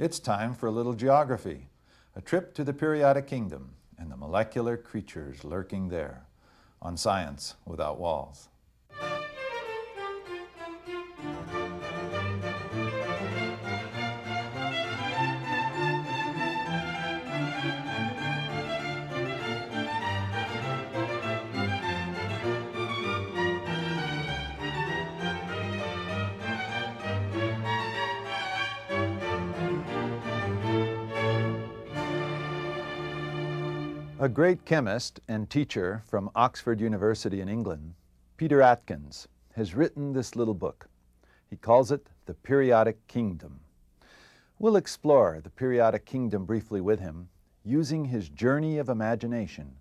It's time for a little geography, a trip to the periodic kingdom and the molecular creatures lurking there on Science Without Walls. A great chemist and teacher from Oxford University in England, Peter Atkins, has written this little book. He calls it The Periodic Kingdom. We'll explore the periodic kingdom briefly with him, using his journey of imagination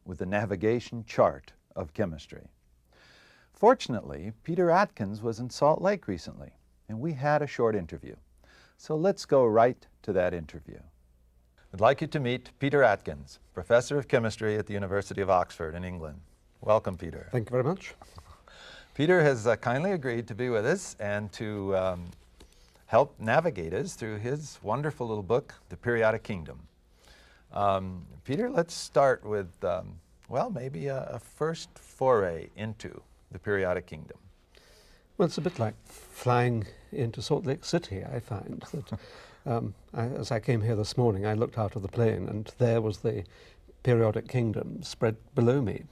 with the navigation chart of chemistry. Fortunately, Peter Atkins was in Salt Lake recently, and we had a short interview. So let's go right to that interview. I'd like you to meet Peter Atkins, Professor of Chemistry at the University of Oxford in England. Welcome, Peter. Thank you very much. Peter has kindly agreed to be with us and to help navigate us through his wonderful little book, The Periodic Kingdom. Peter, let's start with, well, maybe a first foray into the periodic kingdom. Well, it's a bit like flying into Salt Lake City, I find. That, as I came here this morning, I looked out of the plane and there was the periodic kingdom spread below me,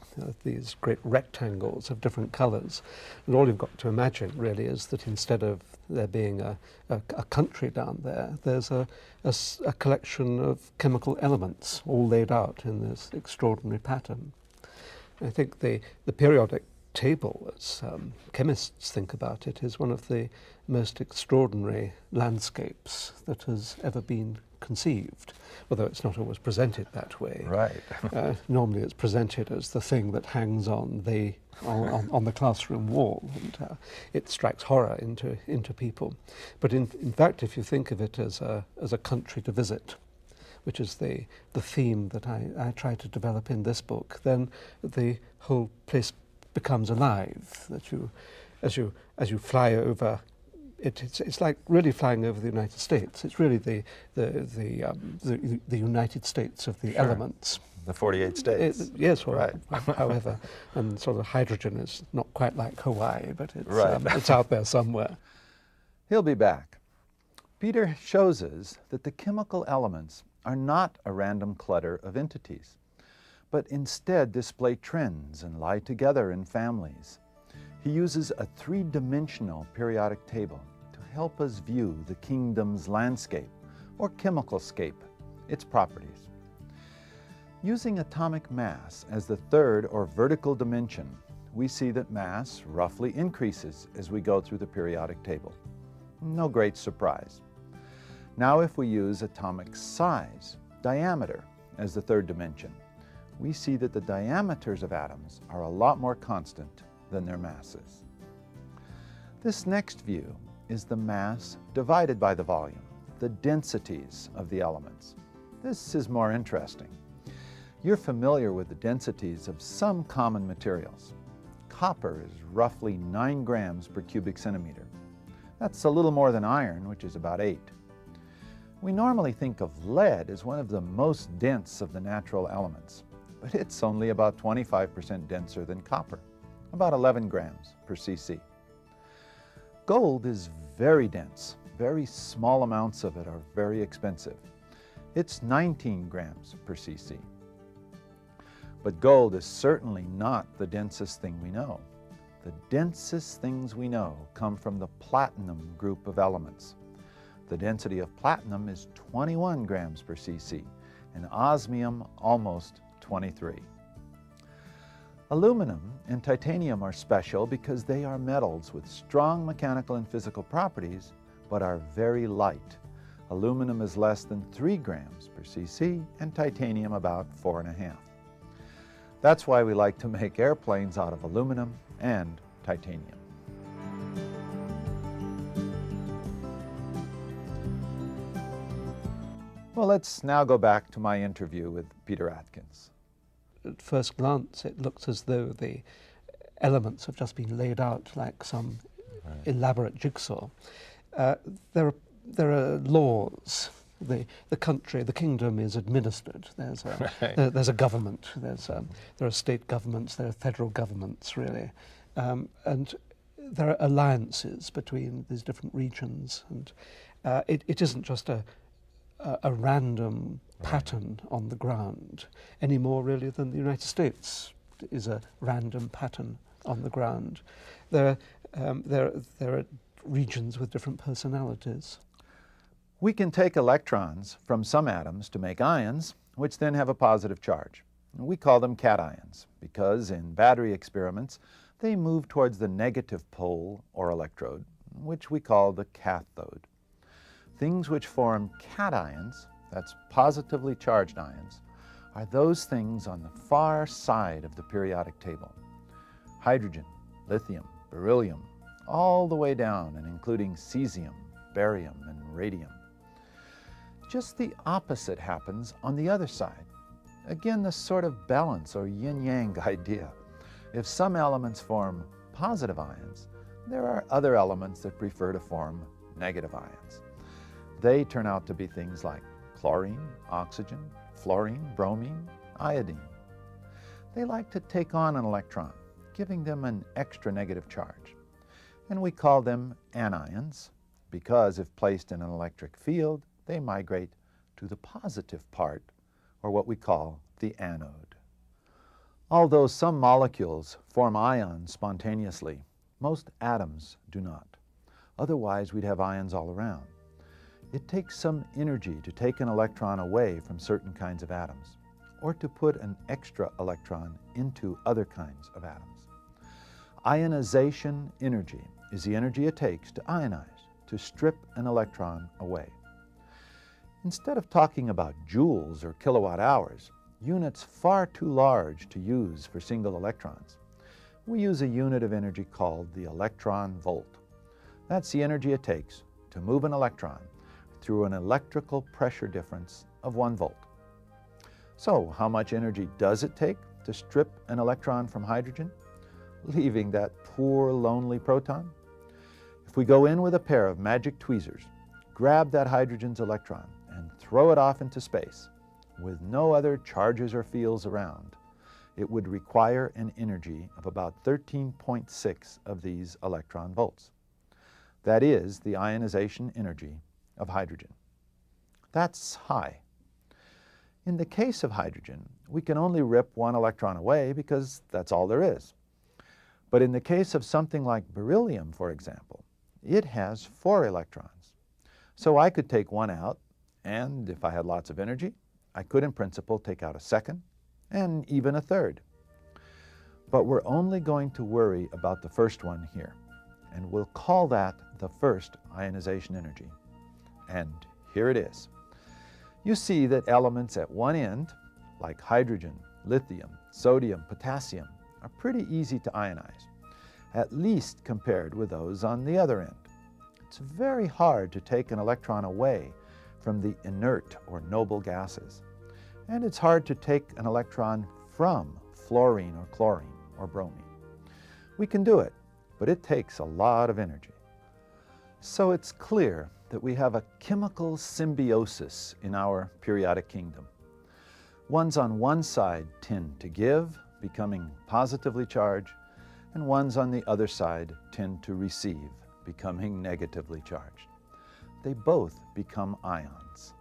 these great rectangles of different colours. And all you've got to imagine really is that instead of there being a country down there, there's a collection of chemical elements all laid out in this extraordinary pattern. I think the periodic table, as chemists think about it, is one of the most extraordinary landscapes that has ever been conceived, although it's not always presented that way. Right. Normally it's presented as the thing that hangs on the classroom wall, and it strikes horror into people. But in fact, if you think of it as a country to visit, which is the theme that I try to develop in this book, then the whole place becomes alive. That as you fly over it, it's like really flying over the United States. It's really the United States of the Sure. elements. The 48 states. Yes, well, Right. However, and sort of hydrogen is not quite like Hawaii, but it's Right. It's out there somewhere. He'll be back. Peter shows us that the chemical elements are not a random clutter of entities, but instead display trends and lie together in families. He uses a three-dimensional periodic table to help us view the kingdom's landscape, or chemical scape, its properties. Using atomic mass as the third or vertical dimension, we see that mass roughly increases as we go through the periodic table. No great surprise. Now if we use atomic size, diameter, as the third dimension, we see that the diameters of atoms are a lot more constant than their masses. This next view is the mass divided by the volume, the densities of the elements. This is more interesting. You're familiar with the densities of some common materials. Copper is roughly 9 grams per cubic centimeter. That's a little more than iron, which is about 8. We normally think of lead as one of the most dense of the natural elements, but it's only about 25% denser than copper, about 11 grams per cc. Gold is very dense. Very small amounts of it are very expensive. It's 19 grams per cc. But gold is certainly not the densest thing we know. The densest things we know come from the platinum group of elements. The density of platinum is 21 grams per cc, and osmium almost 23. Aluminum and titanium are special because they are metals with strong mechanical and physical properties, but are very light. Aluminum is less than 3 grams per cc, and titanium about 4.5. That's why we like to make airplanes out of aluminum and titanium. Well, let's now go back to my interview with Peter Atkins. At first glance, it looks as though the elements have just been laid out like some elaborate jigsaw. There are laws the country, the kingdom is administered. There's a, Right. there's a government, there are state governments, there are federal governments, really. And there are alliances between these different regions. And it isn't just a random pattern on the ground, any more really than the United States is a random pattern on the ground. There are regions with different personalities. We can take electrons from some atoms to make ions, which then have a positive charge. We call them cations because in battery experiments, they move towards the negative pole or electrode, which we call the cathode. Things which form cations, that's positively charged ions, are those things on the far side of the periodic table. Hydrogen, lithium, beryllium, all the way down and including cesium, barium, and radium. Just the opposite happens on the other side. Again, this sort of balance or yin-yang idea. If some elements form positive ions, there are other elements that prefer to form negative ions. They turn out to be things like chlorine, oxygen, fluorine, bromine, iodine. They like to take on an electron, giving them an extra negative charge. And we call them anions because if placed in an electric field, they migrate to the positive part, or what we call the anode. Although some molecules form ions spontaneously, most atoms do not. Otherwise, we'd have ions all around. It takes some energy to take an electron away from certain kinds of atoms, or to put an extra electron into other kinds of atoms. Ionization energy is the energy it takes to ionize, to strip an electron away. Instead of talking about joules or kilowatt hours, units far too large to use for single electrons, we use a unit of energy called the electron volt. That's the energy it takes to move an electron through an electrical pressure difference of 1 volt. So how much energy does it take to strip an electron from hydrogen, leaving that poor lonely proton? If we go in with a pair of magic tweezers, grab that hydrogen's electron and throw it off into space with no other charges or fields around, it would require an energy of about 13.6 of these electron volts. That is the ionization energy of hydrogen. That's high. In the case of hydrogen, we can only rip 1 electron away because that's all there is. But in the case of something like beryllium, for example, it has 4 electrons. So I could take 1 out, and if I had lots of energy, I could in principle take out a second and even a third. But we're only going to worry about the first one here, and we'll call that the first ionization energy. And here it is. You see that elements at one end, like hydrogen, lithium, sodium, potassium, are pretty easy to ionize, at least compared with those on the other end. It's very hard to take an electron away from the inert or noble gases. And it's hard to take an electron from fluorine or chlorine or bromine. We can do it, but it takes a lot of energy. So it's clear that we have a chemical symbiosis in our periodic kingdom. Ones on one side tend to give, becoming positively charged, and ones on the other side tend to receive, becoming negatively charged. They both become ions.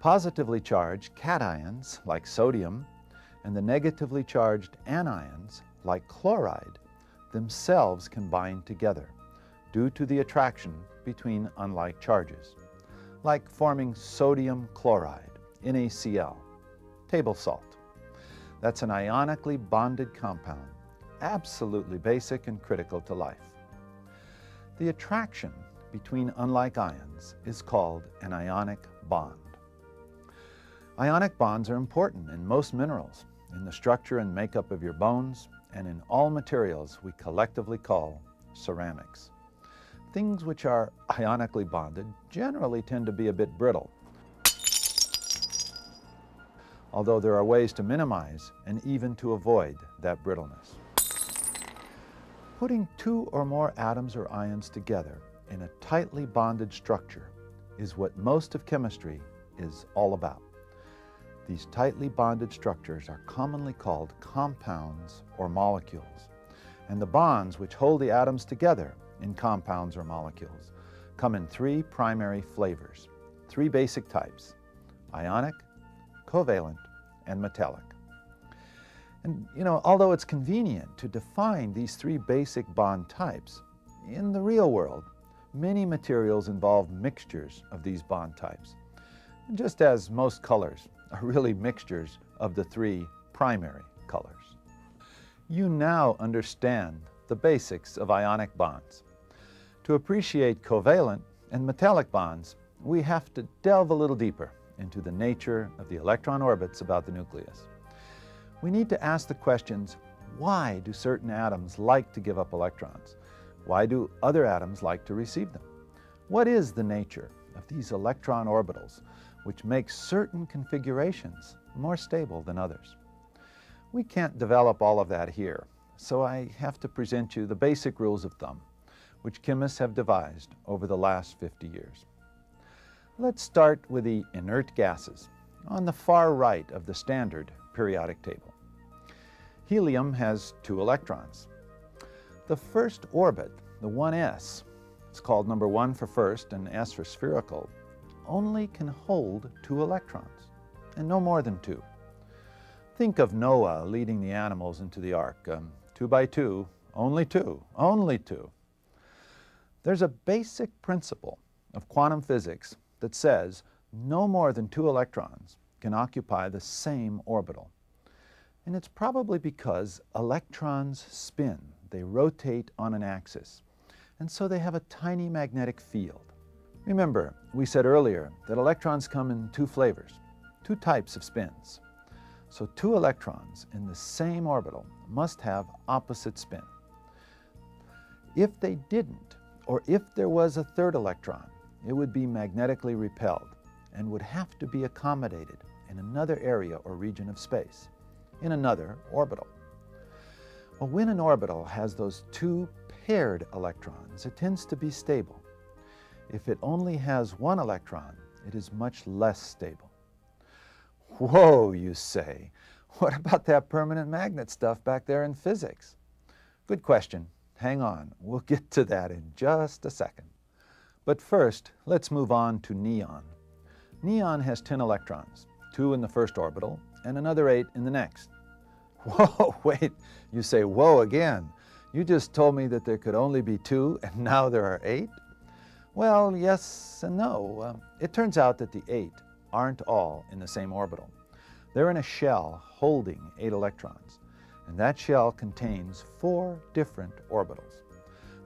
Positively charged cations, like sodium, and the negatively charged anions, like chloride, themselves can bind together due to the attraction between unlike charges, like forming sodium chloride, NaCl, table salt. That's an ionically bonded compound, absolutely basic and critical to life. The attraction between unlike ions is called an ionic bond. Ionic bonds are important in most minerals, in the structure and makeup of your bones, and in all materials we collectively call ceramics. Things which are ionically bonded generally tend to be a bit brittle, although there are ways to minimize and even to avoid that brittleness. Putting 2 or more atoms or ions together in a tightly bonded structure is what most of chemistry is all about. These tightly bonded structures are commonly called compounds or molecules, and the bonds which hold the atoms together in compounds or molecules come in three primary flavors, three basic types: ionic, covalent, and metallic. And although it's convenient to define these three basic bond types, in the real world, many materials involve mixtures of these bond types, just as most colors are really mixtures of the three primary colors. You now understand the basics of ionic bonds. To appreciate covalent and metallic bonds, we have to delve a little deeper into the nature of the electron orbits about the nucleus. We need to ask the questions, why do certain atoms like to give up electrons? Why do other atoms like to receive them? What is the nature of these electron orbitals which makes certain configurations more stable than others? We can't develop all of that here, so I have to present you the basic rules of thumb, which chemists have devised over the last 50 years. Let's start with the inert gases on the far right of the standard periodic table. Helium has 2 electrons. The first orbit, the 1s, it's called number 1 for first and s for spherical, only can hold 2 electrons, and no more than 2. Think of Noah leading the animals into the ark, 2 by 2, only 2, only 2. There's a basic principle of quantum physics that says no more than 2 electrons can occupy the same orbital. And it's probably because electrons spin, they rotate on an axis, and so they have a tiny magnetic field. Remember, we said earlier that electrons come in 2 flavors, 2 types of spins. So 2 electrons in the same orbital must have opposite spin. If they didn't, or if there was a third electron, it would be magnetically repelled and would have to be accommodated in another area or region of space, in another orbital. Well, when an orbital has those 2 paired electrons, it tends to be stable. If it only has 1 electron, it is much less stable. Whoa, you say. What about that permanent magnet stuff back there in physics? Good question. Hang on. We'll get to that in just a second. But first, let's move on to neon. Neon has 10 electrons, 2 in the first orbital and another 8 in the next. Whoa, wait, you say whoa again. You just told me that there could only be 2 and now there are 8? Well, yes and no. It turns out that the 8 aren't all in the same orbital. They're in a shell holding 8 electrons, and that shell contains 4 different orbitals.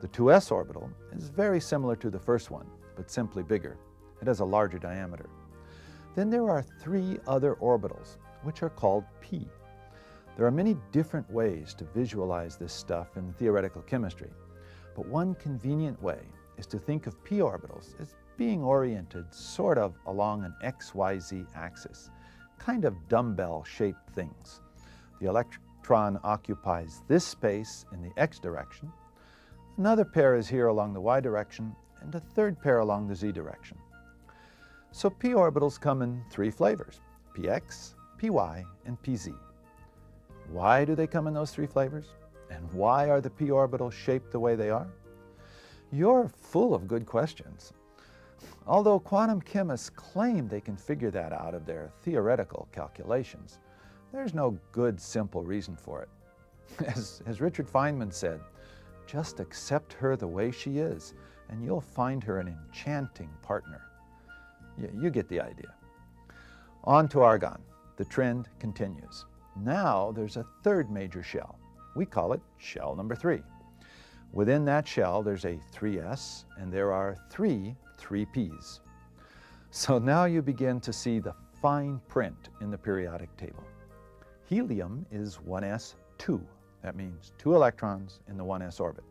The 2s orbital is very similar to the first one, but simply bigger. It has a larger diameter. Then there are 3 other orbitals, which are called p. There are many different ways to visualize this stuff in theoretical chemistry, but one convenient way is to think of p orbitals as being oriented sort of along an XYZ axis, kind of dumbbell-shaped things. The electron occupies this space in the x direction, another pair is here along the y direction, and a third pair along the z direction. So p orbitals come in 3 flavors, px, py, and pz. Why do they come in those 3 flavors? And why are the p orbitals shaped the way they are? You're full of good questions. Although quantum chemists claim they can figure that out of their theoretical calculations, there's no good, simple reason for it. As Richard Feynman said, just accept her the way she is, and you'll find her an enchanting partner. You get the idea. On to argon. The trend continues. Now there's a 3rd major shell. We call it shell number 3. Within that shell, there's a 3s, and there are 3 3p's. So now you begin to see the fine print in the periodic table. Helium is 1s2. That means 2 electrons in the 1s orbit.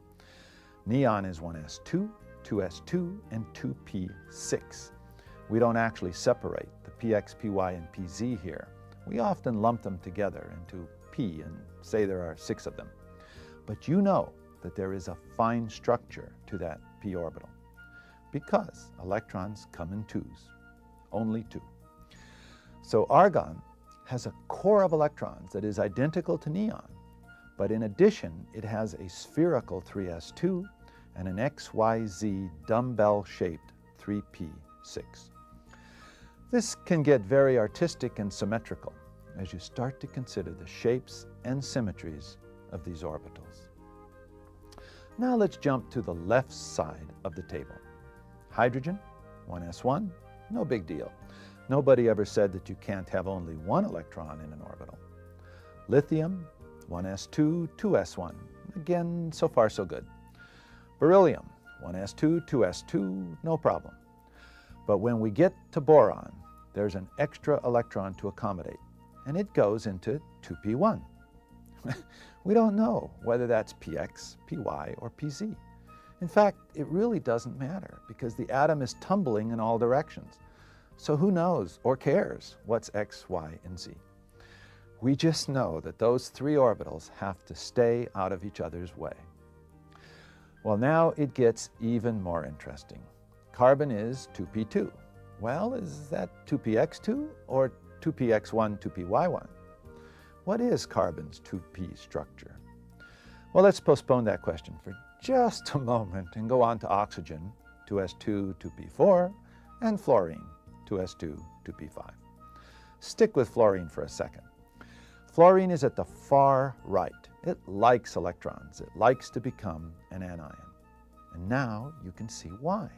Neon is 1s2, 2s2, and 2p6. We don't actually separate the px, py, and pz here. We often lump them together into p and say there are 6 of them. But you know that there is a fine structure to that p orbital. because electrons come in twos, only two. So argon has a core of electrons that is identical to neon, but in addition, it has a spherical 3s2 and an XYZ dumbbell-shaped 3p6. This can get very artistic and symmetrical as you start to consider the shapes and symmetries of these orbitals. Now let's jump to the left side of the table. Hydrogen, 1s1, no big deal. Nobody ever said that you can't have only one electron in an orbital. Lithium, 1s2, 2s1. Again, so far so good. Beryllium, 1s2, 2s2, no problem. But when we get to boron, there's an extra electron to accommodate, and it goes into 2p1. We don't know whether that's px, py, or pz. In fact, it really doesn't matter because the atom is tumbling in all directions. So who knows or cares what's x, y, and z? We just know that those three orbitals have to stay out of each other's way. Well, now it gets even more interesting. Carbon is 2p2. Well, is that 2px2 or 2px1, 2py1? What is carbon's 2p structure? Well, let's postpone that question for just a moment and go on to oxygen, 2s2, 2p4, and fluorine, 2s2, 2p5. Stick with fluorine for a second. Fluorine is at the far right. It likes electrons. It likes to become an anion. And now you can see why.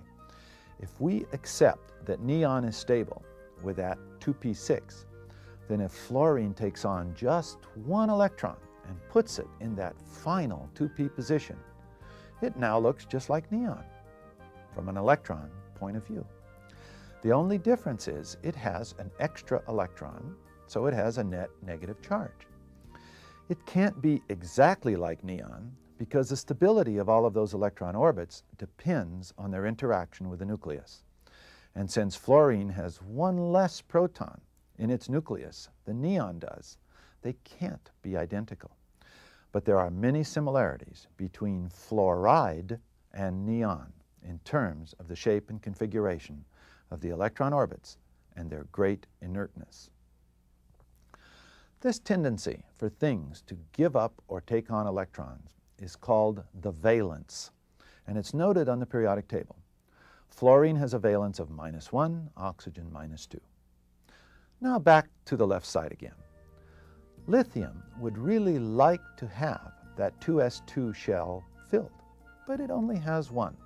If we accept that neon is stable with that 2p6, then if fluorine takes on just one electron and puts it in that final 2p position, it now looks just like neon from an electron point of view. The only difference is it has an extra electron, so it has a net negative charge. It can't be exactly like neon because the stability of all of those electron orbits depends on their interaction with the nucleus. And since fluorine has one less proton in its nucleus than neon does, they can't be identical. But there are many similarities between fluoride and neon in terms of the shape and configuration of the electron orbits and their great inertness. This tendency for things to give up or take on electrons is called the valence, and it's noted on the periodic table. Fluorine has a valence of -1, oxygen -2. Now back to the left side again. Lithium would really like to have that 2s2 shell filled, but it only has one.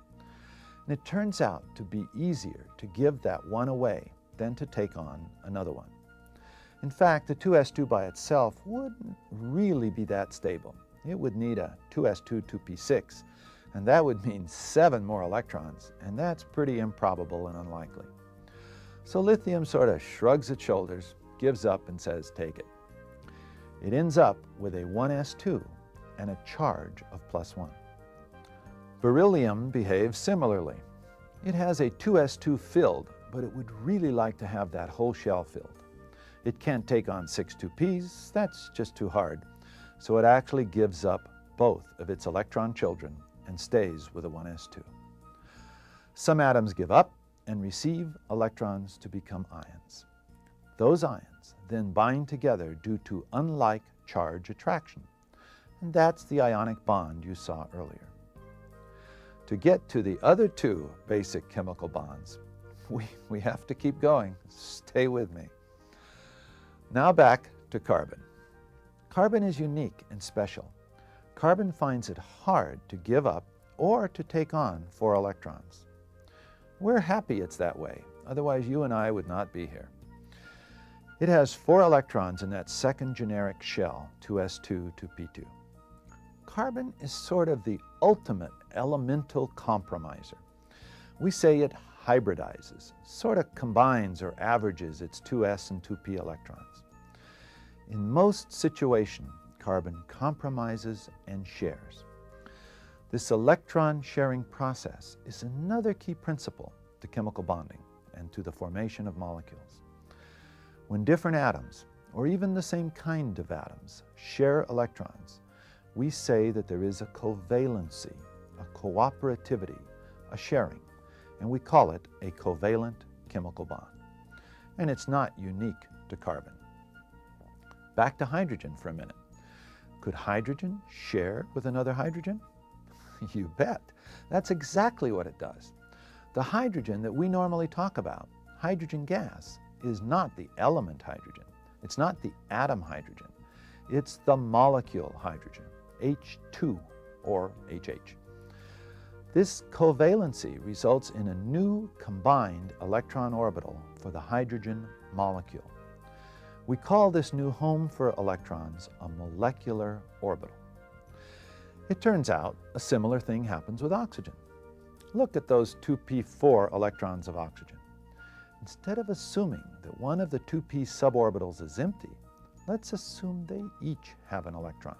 And it turns out to be easier to give that one away than to take on another one. In fact, the 2s2 by itself wouldn't really be that stable. It would need a 2s2, 2p6, and that would mean 7 more electrons, and that's pretty improbable and unlikely. So lithium sort of shrugs its shoulders, gives up, and says, take it. It ends up with a 1s2 and a charge of +1. Beryllium behaves similarly. It has a 2s2 filled, but it would really like to have that whole shell filled. It can't take on 6 2p's, that's just too hard, so it actually gives up both of its electron children and stays with a 1s2. Some atoms give up and receive electrons to become ions. Those ions then bind together due to unlike charge attraction, and that's the ionic bond you saw earlier. To get to the other two basic chemical bonds, we have to keep going. Stay with me. Now back to carbon. Carbon is unique and special. Carbon finds it hard to give up or to take on 4 electrons. We're happy it's that way, otherwise you and I would not be here. It has 4 electrons in that second generic shell, 2s2, 2p2. Carbon is sort of the ultimate elemental compromiser. We say it hybridizes, sort of combines or averages its 2s and 2p electrons. In most situations, carbon compromises and shares. This electron sharing process is another key principle to chemical bonding and to the formation of molecules. When different atoms, or even the same kind of atoms, share electrons, we say that there is a covalency, a cooperativity, a sharing. and we call it a covalent chemical bond. And it's not unique to carbon. Back to hydrogen for a minute. Could hydrogen share with another hydrogen? You bet. That's exactly what it does. The hydrogen that we normally talk about, hydrogen gas, is not the element hydrogen. It's not the atom hydrogen. It's the molecule hydrogen, H2 or HH. This covalency results in a new combined electron orbital for the hydrogen molecule. We call this new home for electrons a molecular orbital. It turns out a similar thing happens with oxygen. Look at those 2p4 electrons of oxygen. Instead of assuming that one of the 2p suborbitals is empty, let's assume they each have an electron.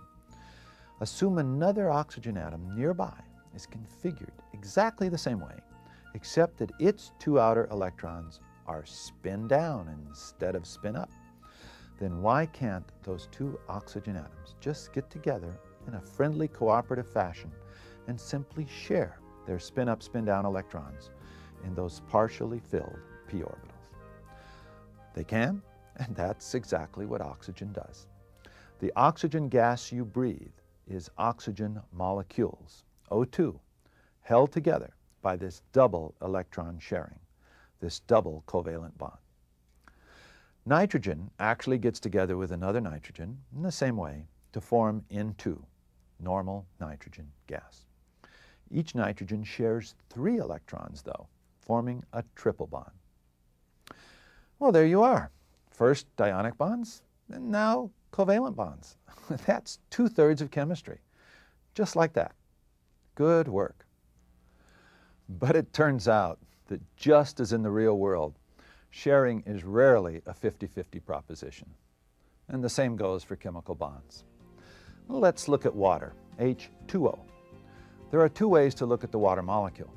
Assume another oxygen atom nearby is configured exactly the same way, except that its two outer electrons are spin down instead of spin up. Then why can't those two oxygen atoms just get together in a friendly cooperative fashion and simply share their spin up, spin down electrons in those partially filled p orbitals? They can, and that's exactly what oxygen does. The oxygen gas you breathe is oxygen molecules, O2, held together by this double electron sharing, this double covalent bond. Nitrogen actually gets together with another nitrogen in the same way to form N2, normal nitrogen gas. Each nitrogen shares 3 electrons, though, forming a triple bond. Well, there you are. First ionic bonds, and now covalent bonds. That's 2/3 of chemistry. Just like that. Good work. But it turns out that just as in the real world, sharing is rarely a 50-50 proposition. And the same goes for chemical bonds. Let's look at water, H2O. There are 2 ways to look at the water molecule.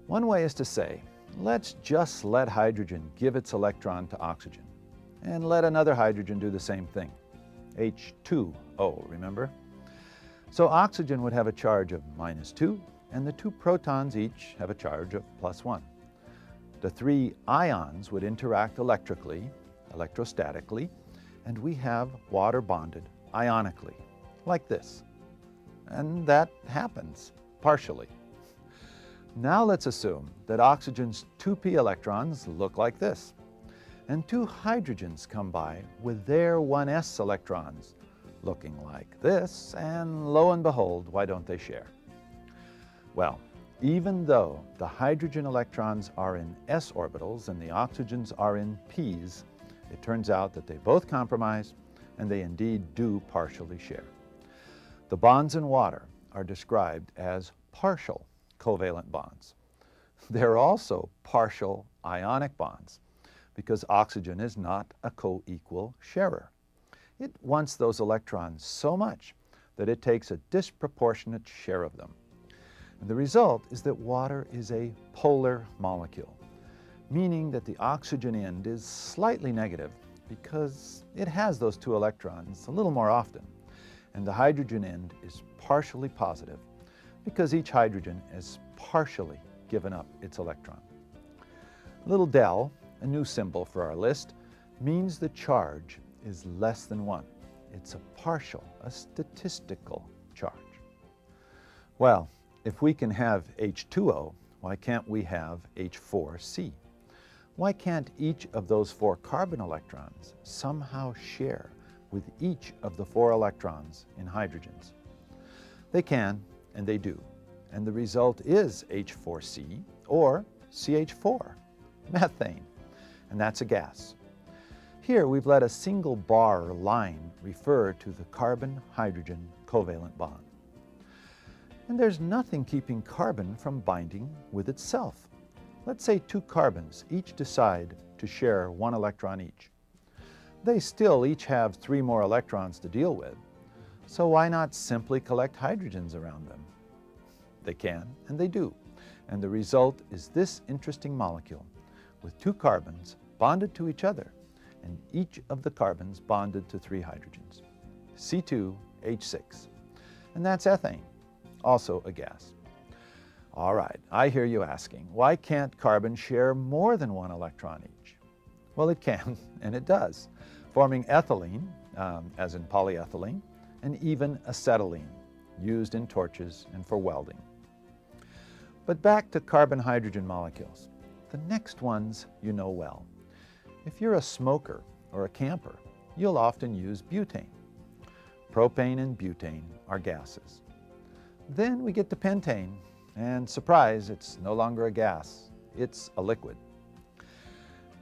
One way is to say, let's just let hydrogen give its electron to oxygen, and let another hydrogen do the same thing, H2O, remember? So oxygen would have a charge of -2, and the 2 protons each have a charge of +1. The 3 ions would interact electrically, electrostatically, and we have water bonded ionically, like this. And that happens, partially. Now let's assume that oxygen's 2p electrons look like this, and 2 hydrogens come by with their 1s electrons looking like this, and lo and behold, why don't they share? Well, even though the hydrogen electrons are in s orbitals and the oxygens are in p's, it turns out that they both compromise, and they indeed do partially share. The bonds in water are described as partial covalent bonds. They're also partial ionic bonds, because oxygen is not a co-equal sharer. It wants those electrons so much that it takes a disproportionate share of them. And the result is that water is a polar molecule, meaning that the oxygen end is slightly negative because it has those 2 electrons a little more often, and the hydrogen end is partially positive because each hydrogen has partially given up its electron. Little del, a new symbol for our list, means the charge is less than 1. It's a partial, a statistical charge. Well, if we can have H2O, why can't we have H4C? Why can't each of those 4 carbon electrons somehow share with each of the 4 electrons in hydrogens? They can, and they do, and the result is H4C or CH4, methane, and that's a gas. Here we've let a single bar or line refer to the carbon-hydrogen covalent bond. And there's nothing keeping carbon from binding with itself. Let's say 2 carbons each decide to share 1 electron each. They still each have 3 more electrons to deal with, so why not simply collect hydrogens around them? They can, and they do, and the result is this interesting molecule with 2 carbons bonded to each other, and each of the carbons bonded to 3 hydrogens, C2H6, and that's ethane, also a gas. All right, I hear you asking, why can't carbon share more than one electron each? Well, it can, and it does, forming ethylene, as in polyethylene, and even acetylene, used in torches and for welding. But back to carbon-hydrogen molecules. The next ones you know well. If you're a smoker or a camper, you'll often use butane. Propane and butane are gases. Then we get to pentane, and surprise, it's no longer a gas, it's a liquid.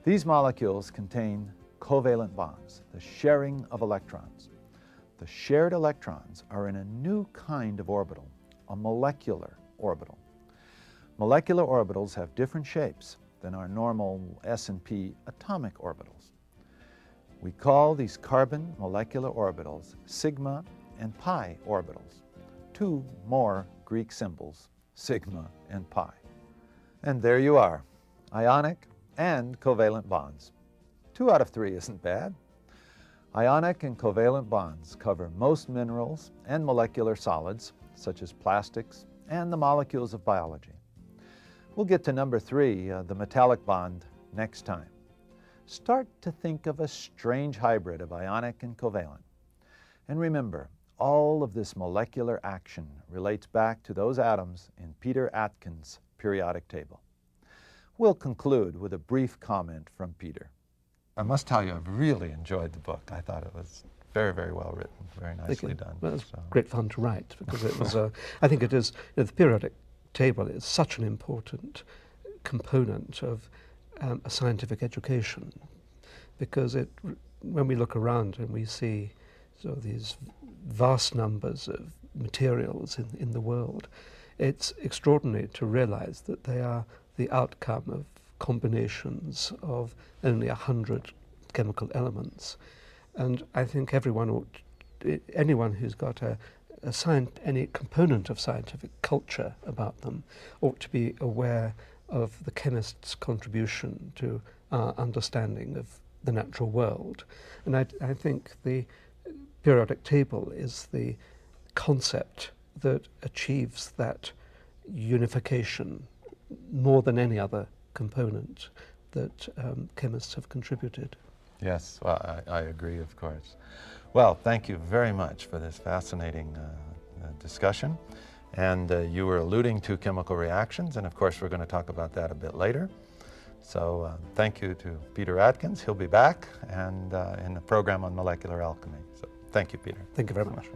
These molecules contain covalent bonds, the sharing of electrons. The shared electrons are in a new kind of orbital, a molecular orbital. Molecular orbitals have different shapes than our normal S&P atomic orbitals. We call these carbon molecular orbitals sigma and pi orbitals, two more Greek symbols, sigma and pi. And there you are, ionic and covalent bonds. 2 out of 3 isn't bad. Ionic and covalent bonds cover most minerals and molecular solids, such as plastics and the molecules of biology. We'll get to number 3, the metallic bond, next time. Start to think of a strange hybrid of ionic and covalent. And remember, all of this molecular action relates back to those atoms in Peter Atkins' periodic table. We'll conclude with a brief comment from Peter. I must tell you, I've really enjoyed the book. I thought it was very, very well written, very nicely done. Well, it was great fun to write because it was, I think it is, the periodic table is such an important component of a scientific education, because when we look around and we see these vast numbers of materials in the world, it's extraordinary to realize that they are the outcome of combinations of only 100 chemical elements. And I think anyone who's got any component of scientific culture about them ought to be aware of the chemist's contribution to our understanding of the natural world. And I think the periodic table is the concept that achieves that unification more than any other component that chemists have contributed. Yes, well, I agree, of course. Well, thank you very much for this fascinating discussion. And you were alluding to chemical reactions, and of course we're going to talk about that a bit later. So thank you to Peter Atkins. He'll be back and in the program on molecular alchemy. So thank you, Peter. Thank you very much.